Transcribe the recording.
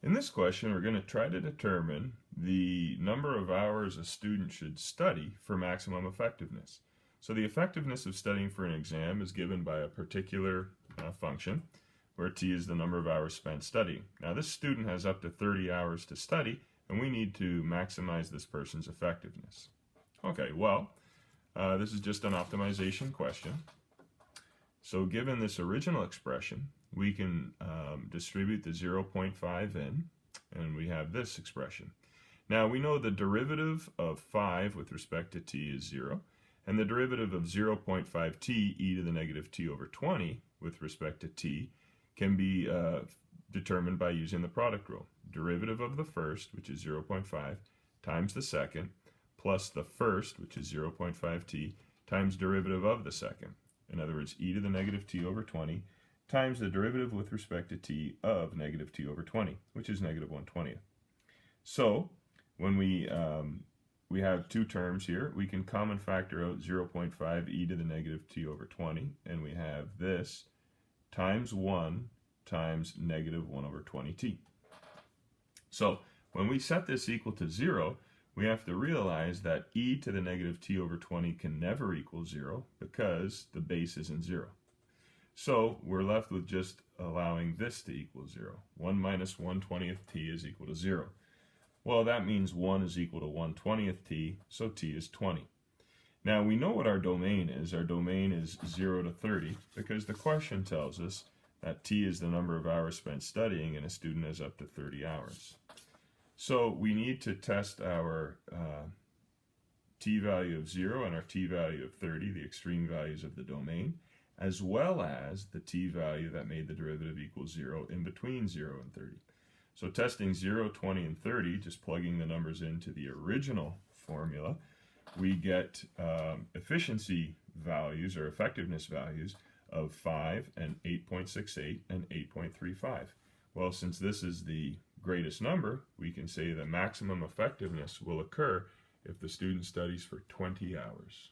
In this question, we're going to try to determine the number of hours a student should study for maximum effectiveness. So the effectiveness of studying for an exam is given by a particular function, where t is the number of hours spent studying. Now this student has up to 30 hours to study, and we need to maximize this person's effectiveness. Okay, well, this is just an optimization question. So given this original expression, we can distribute the 0.5 in, and we have this expression. Now we know the derivative of 5 with respect to t is 0, and the derivative of 0.5t e to the negative t over 20 with respect to t can be determined by using the product rule. Derivative of the first, which is 0.5, times the second, plus the first, which is 0.5t, times derivative of the second. In other words, e to the negative t over 20 times the derivative with respect to t of negative t over 20, which is negative 1/20. So when we have two terms here, we can common factor out 0.5 e to the negative t over 20, and we have this times 1 times negative 1 over 20t. So when we set this equal to 0, we have to realize that e to the negative t over 20 can never equal 0 because the base isn't 0. So we're left with just allowing this to equal 0. 1 minus 1/20th t is equal to 0. Well, that means 1 is equal to 1/20th t, so t is 20. Now we know what our domain is. Our domain is 0 to 30 because the question tells us that t is the number of hours spent studying and a student has up to 30 hours. So we need to test our t value of 0 and our t value of 30, the extreme values of the domain, as well as the t value that made the derivative equal 0 in between 0 and 30. So testing 0, 20, and 30, just plugging the numbers into the original formula, we get efficiency values or effectiveness values of 5 and 8.68 and 8.35. Well, since this is the greatest number, we can say that maximum effectiveness will occur if the student studies for 20 hours.